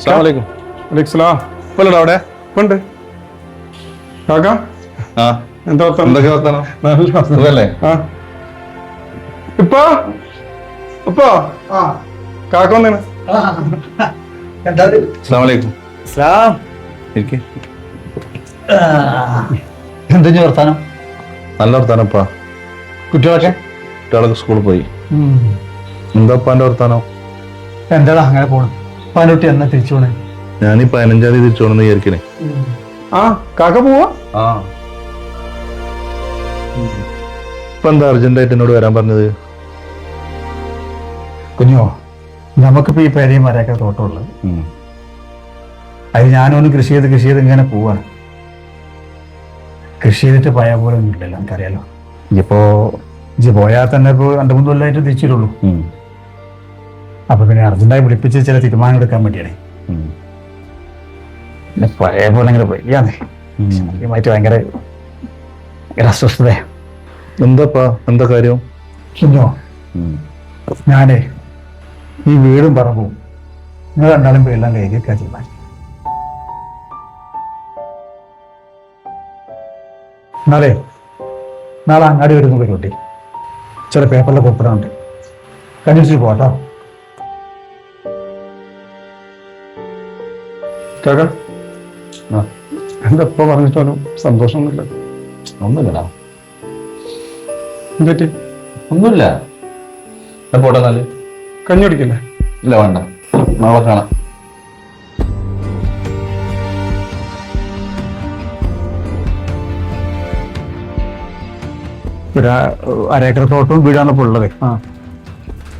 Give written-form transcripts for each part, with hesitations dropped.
അസ്സലാമലൈക്കും. അലൈക്കുസ്സലാം. ഇപ്പല്ലടാ അവിടെ ഉണ്ട് കാക്ക. ആ എന്താ വർത്താനം? എന്തൊക്കെ വർത്താനം? നല്ല വർത്താനം. സുഖല്ലേ? ആ ഇപ്പൊ ഇപ്പൊ കാക്ക വന്നേണ്. അസ്സലാമലൈക്കും. ഇരിക്ക്. എന്താ വർത്താനം? നല്ല വർത്താനം ഇപ്പാ. കുട്ടികളൊക്കെ കുട്ടികളൊക്കെ സ്കൂളിൽ പോയി. എന്താ ഉപ്പാന്റെ വർത്താനം? എന്താടാ അങ്ങനെ പോണു. പാനൂട്ടി എന്നാ തിരിച്ചു പോണേ? ഞാൻ ഈ 15-ാം തീയതി തിരിച്ചു പോണെന്ന് വിചാരിക്കണേ. ആ കാക്ക പോവാ? ആ ഇപ്പൊ എന്താ അർജന്റായിട്ട് എന്നോട് വരാൻ പറഞ്ഞത്? കുഞ്ഞോ, നമുക്കിപ്പോ ഈ പേരയും മരയൊക്കെ തോട്ടമുള്ളത്. അത് ഞാനൊന്ന് കൃഷി ചെയ്ത് ഇങ്ങനെ പോവാണ്. കൃഷി ചെയ്തിട്ട് പോയാൽ പോലെ ഒന്നും ഇല്ലല്ലോ, നമുക്കറിയാലോ. ഇജ്ജ് പോയാൽ തന്നെ ഇപ്പൊ 2-3 കൊല്ലമായിട്ട് തിരിച്ചിട്ടുള്ളൂ. അപ്പൊ പിന്നെ അർജന്റായി വിളിപ്പിച്ച് ചില തീരുമാനം എടുക്കാൻ വേണ്ടിയാണ്. പിന്നെ പഴയ പോലെ ഇങ്ങനെ വയ്യാന്നേ, ശരീരമായിട്ട് ഭയങ്കര അസ്വസ്ഥതയാണ്. എന്താപ്പാ, എന്താ കാര്യം? കുഞ്ഞോ, ഞാനേ ഈ വീടും പറമ്പും നിങ്ങൾ രണ്ടാളും പേരെല്ലാം കൈകാര്യം തീരുമാനിച്ചു. നാളെ അങ്ങാടി വരുന്ന പരിപാടി ചില പേപ്പറിൽ കൊപ്പിടാനുണ്ട്. കണ്ടിട്ട് പോട്ടോ. കാക്ക എന്താ ഇപ്പൊ പറഞ്ഞിട്ടാലും സന്തോഷമൊന്നുമില്ല. ഒന്നുമില്ലടാ. എന്തൊക്കെ? ഒന്നുമില്ല. പോട്ടെ എന്നാല്. കഞ്ഞി കുടിക്കില്ലേ? ഇല്ല, വേണ്ട, നാളെ കാണാം. ഒരു 1/2 ഏക്കർ തോട്ടവും വീടാണ് ഇപ്പോൾ ഉള്ളത്.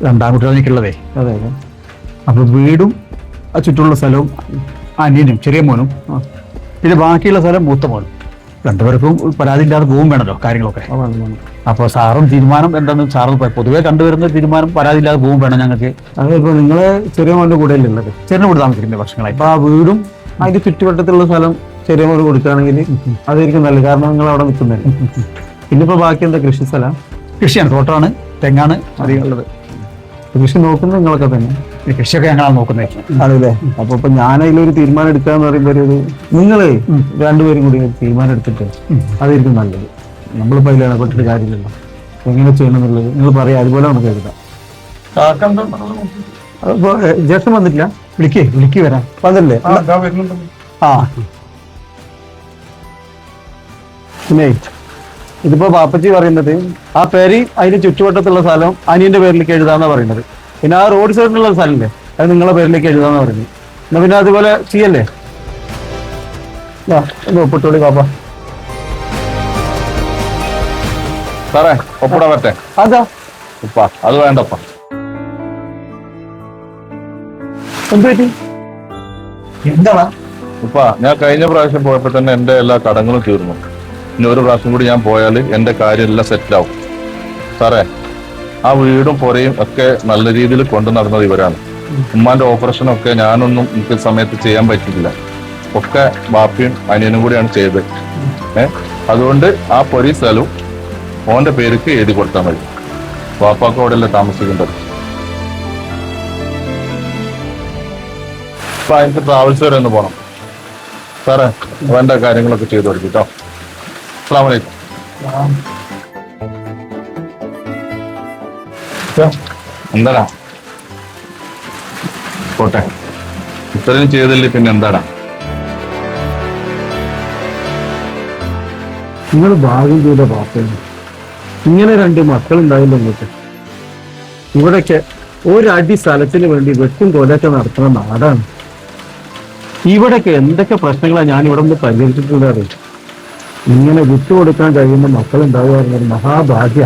2 ആൺകുട്ടികൾ എനിക്കുള്ളതേ. അതെ. അപ്പൊ വീടും ആ ചുറ്റുമുള്ള സ്ഥലവും അനിയനും ചെറിയ മോനും, പിന്നെ ബാക്കിയുള്ള സ്ഥലം മൂത്ത മോനും. 2 പേർക്കും പരാതി ഇല്ലാതെ പോവും വേണമല്ലോ കാര്യങ്ങളൊക്കെ. അപ്പോൾ സാറും തീരുമാനം എന്താണെന്ന് സാറും പൊതുവെ കണ്ടുവരുന്ന തീരുമാനം പരാതി ഇല്ലാതെ പോവും വേണം ഞങ്ങൾക്ക്. അതിപ്പോ നിങ്ങളെ ചെറിയ മോന്റെ കൂടെ അല്ലേ ഉള്ളത്? ചെറിയ കൂടെ താമസിക്കുന്ന വർഷങ്ങളായി. അപ്പൊ ആ വീടും അതിന്റെ ചുറ്റുവട്ടത്തിലുള്ള സ്ഥലം ചെറിയ മോന് കൊടുക്കുകയാണെങ്കിൽ അതായിരിക്കും നല്ലത്. കാരണം നിങ്ങൾ അവിടെ നിൽക്കുന്നത്. പിന്നിപ്പോ ബാക്കി എന്താ കൃഷി സ്ഥലം? കൃഷിയാണ്, തോട്ടമാണ്, തെങ്ങാണ് അധികം ഉള്ളത്. കൃഷി നോക്കുന്നത് നിങ്ങളൊക്കെ തന്നെ? കൃഷിയൊക്കെ ഞങ്ങളാണ് നോക്കുന്നത്. അതല്ലേ. അപ്പൊ ഇപ്പൊ ഞാൻ അതിലൊരു തീരുമാനം എടുക്കാന്ന് പറയുമ്പോ നിങ്ങള് 2 പേരും കൂടി ഒരു തീരുമാനം എടുത്തിട്ട് അതായിരിക്കും നല്ലത്. നമ്മളിപ്പോ അതിൽ ഇടപെട്ടിട്ട് കാര്യമില്ലല്ലോ. എങ്ങനെ ചെയ്യണം എന്നുള്ളത് നിങ്ങൾ പറയാം, അതുപോലെ നമുക്ക് എഴുതാം. അപ്പൊ ജ്യേഷ്ഠൻ വന്നിട്ടില്ല? വിളിക്ക് വരാം. വന്നല്ലേ? ആ പിന്നെ ഇതിപ്പോ ബാപ്പച്ചി പറയുന്നത് ആ പേര് അതിന് ചുറ്റുവട്ടത്തുള്ള സ്ഥലം അനിയന്റെ പേരിലേക്ക് എഴുതാന്നാ പറയുന്നത്. പിന്നെ ആ റോഡ് സൈഡിലുള്ള സ്ഥലമില്ലേ, അത് നിങ്ങളെ പേരിലേക്ക് എഴുതാന്നാ പറയുന്നത്. എന്നാ പിന്നെ അതുപോലെ ചെയ്യല്ലേ? ഒപ്പിട്ടോളി പാപ്പ. സാറേ, ഒപ്പിടാൻ പറ്റേ? അതാ ഉപ്പ അത് വേണ്ടപ്പ. എന്ത് പറ്റി? എന്താണ് ഉപ്പ, ഞാൻ കഴിഞ്ഞ പ്രാവശ്യം പോയപ്പോ തന്നെ എന്റെ എല്ലാ കടങ്ങളും തീർന്നു. ഇനി ഒരു പ്രാവശ്യം കൂടി ഞാൻ പോയാൽ എന്റെ കാര്യം എല്ലാം സെറ്റിലാവും. സാറേ, ആ വീടും പുരയും ഒക്കെ നല്ല രീതിയിൽ കൊണ്ടു നടന്നത് ഇവരാണ്. ഉമ്മാന്റെ ഓപ്പറേഷനൊക്കെ ഞാനൊന്നും എനിക്ക് സമയത്ത് ചെയ്യാൻ പറ്റിയില്ല. ഒക്കെ ബാപ്പയും അനിയനും കൂടിയാണ് ചെയ്തത്. അതുകൊണ്ട് ആ പൊരി സ്ഥലവും ഓന്റെ പേർക്ക് എഴുതി കൊടുത്താൽ മതി. ബാപ്പാക്ക് അവിടെ അല്ലേ താമസിക്കേണ്ടത്. അപ്പൊ എനിക്ക് ട്രാവൽസ് വരെ ഒന്ന് പോണം. സാറേ, വേണ്ട കാര്യങ്ങളൊക്കെ ചെയ്തു കൊടുക്കും കേട്ടോ. അസ്സലാമു അലൈക്കും. എന്താടാ? പോട്ടെ, ഇത്രയും ചെയ്തില്ലേ പിന്നെ എന്താടാ? നിങ്ങൾ ഭാഗ്യം ചെയ്ത പാപ്പയാണ്. ഇങ്ങനെ 2 മക്കളുണ്ടായില്ല നിങ്ങൾക്ക്. ഇവിടൊക്കെ ഒരടി സ്ഥലത്തിന് വേണ്ടി വെട്ടും കൊലൊക്കെ നടത്തുന്ന നാടാണ്. ഇവിടൊക്കെ എന്തൊക്കെ പ്രശ്നങ്ങളാണ് ഞാൻ ഇവിടെ നിന്ന് പരിഹരിച്ചിട്ടുള്ളത്. ഇങ്ങനെ വിട്ടുകൊടുക്കാൻ കഴിയുന്ന മക്കളുണ്ടാവുക എന്നൊരു മഹാഭാഗ്യ.